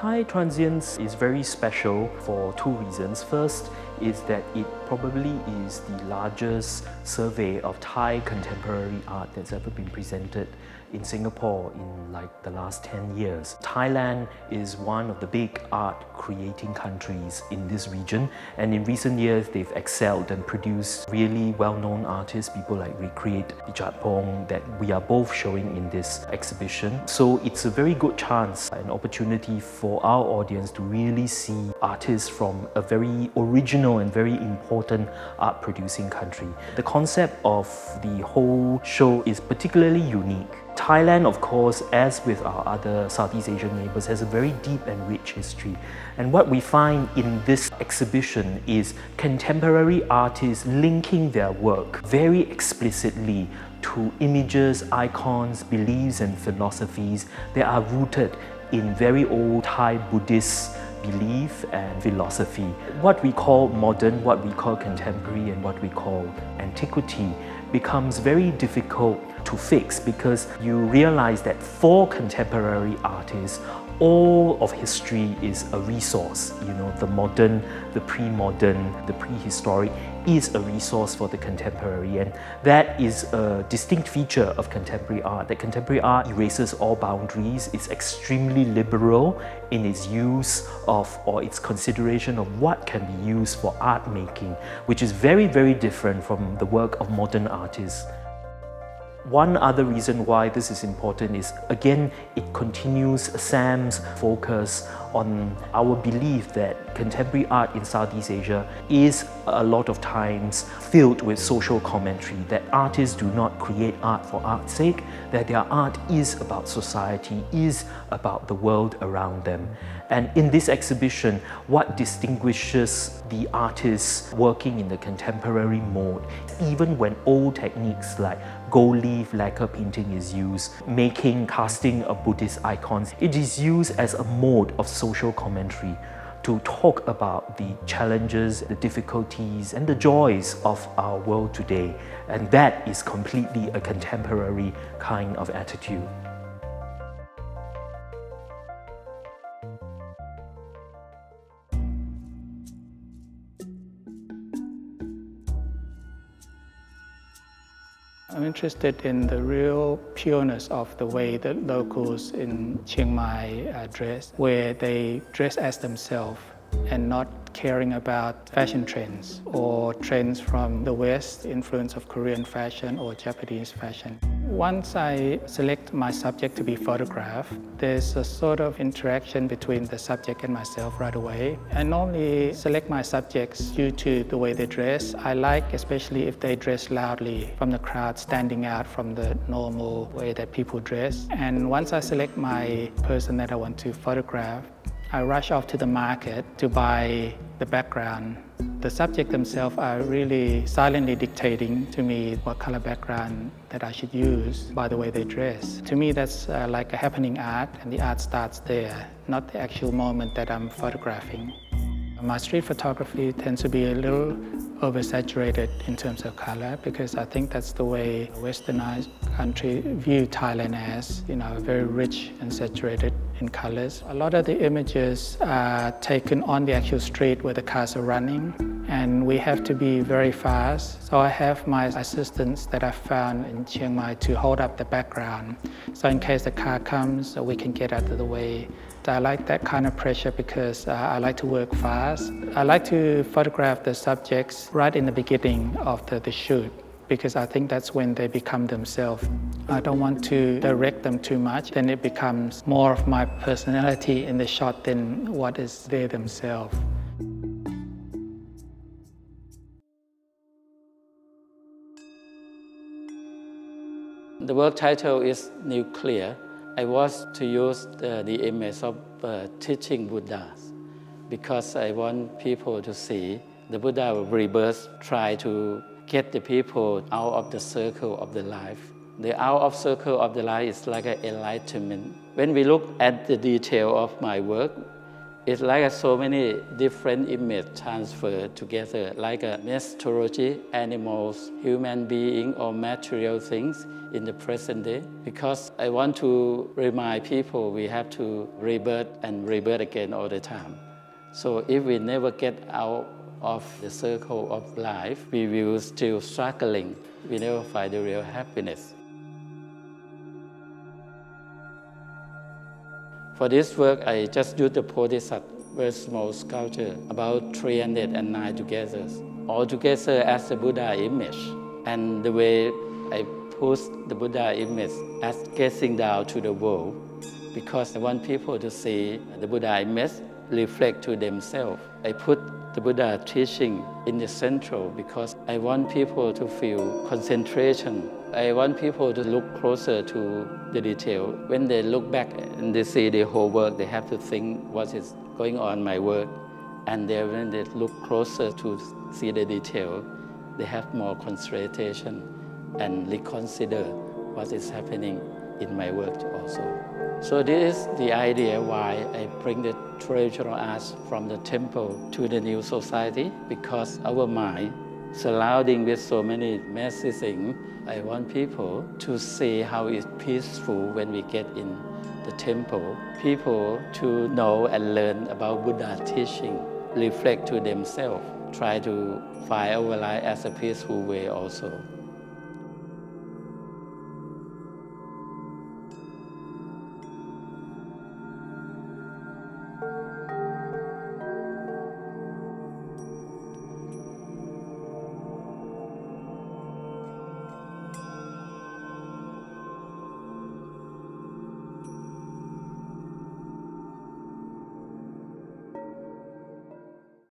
Thai Transience is very special for two reasons. First is that it probably is the largest survey of Thai contemporary art that's ever been presented in Singapore in like the last 10 years. Thailand is one of the big art creating countries in this region, and in recent years they've excelled and produced really well-known artists, people like Rirkrit Tiravanija, that we are both showing in this exhibition. So it's a very good chance, an opportunity for our audience to really see artists from a very original and very important art producing country. The concept of the whole show is particularly unique. Thailand, of course, as with our other Southeast Asian neighbours, has a very deep and rich history. And what we find in this exhibition is contemporary artists linking their work very explicitly to images, icons, beliefs and philosophies that are rooted in very old Thai Buddhist belief and philosophy. What we call modern, what we call contemporary and what we call antiquity becomes very difficult to fix, because you realize that for contemporary artists, all of history is a resource. You know, the modern, the pre-modern, the prehistoric is a resource for the contemporary, and that is a distinct feature of contemporary art, that contemporary art erases all boundaries. It's extremely liberal in its use of, or its consideration of what can be used for art making, which is very, very different from the work of modern artists. One other reason why this is important is, again, it continues Sam's focus on our belief that contemporary art in Southeast Asia is a lot of times filled with social commentary, that artists do not create art for art's sake, that their art is about society, is about the world around them. And in this exhibition, what distinguishes the artists working in the contemporary mode, even when old techniques like gold leaf lacquer painting is used, casting of Buddhist icons, it is used as a mode of social commentary to talk about the challenges, the difficulties and the joys of our world today. And that is completely a contemporary kind of attitude. I'm interested in the real pureness of the way that locals in Chiang Mai dress, where they dress as themselves and not caring about fashion trends or trends from the West, influence of Korean fashion or Japanese fashion. Once I select my subject to be photographed, there's a sort of interaction between the subject and myself right away. I normally select my subjects due to the way they dress. I like, especially if they dress loudly from the crowd, standing out from the normal way that people dress. And once I select my person that I want to photograph, I rush off to the market to buy the background. The subject themselves are really silently dictating to me what color background that I should use by the way they dress. To me, that's like a happening art, and the art starts there, not the actual moment that I'm photographing. My street photography tends to be a little oversaturated in terms of color, because I think that's the way westernized country view Thailand as, very rich and saturated in colors. A lot of the images are taken on the actual street where the cars are running, and we have to be very fast. So I have my assistants that I found in Chiang Mai to hold up the background. So in case the car comes, we can get out of the way. I like that kind of pressure because I like to work fast. I like to photograph the subjects right in the beginning of the shoot, because I think that's when they become themselves. I don't want to direct them too much, then it becomes more of my personality in the shot than what is they themselves. The work title is Nuclear. I was to use the image of teaching Buddhas, because I want people to see the Buddha of rebirth, try to get the people out of the circle of the life. The out of circle of the life is like an enlightenment. When we look at the detail of my work, It's like so many different images transferred together, like a mythology, animals, human being, or material things in the present day. Because I want to remind people we have to rebirth and rebirth again all the time. So if we never get out of the circle of life, we will still struggling. We never find the real happiness. For this work, I just used the Bodhisattva, very small sculpture, about 309 together, all together as a Buddha image. And the way I put the Buddha image as gazing down to the world, because I want people to see the Buddha image reflect to themselves. I put the Buddha teaching in the central because I want people to feel concentration. I want people to look closer to the detail. When they look back and they see the whole work, they have to think what is going on in my work. And then when they look closer to see the detail, they have more concentration and reconsider what is happening in my work also. So this is the idea why I bring the traditional arts from the temple to the new society, because our mind surrounding with so many messy things, I want people to see how it's peaceful when we get in the temple. People to know and learn about Buddha teaching, reflect to themselves, try to find our life as a peaceful way also.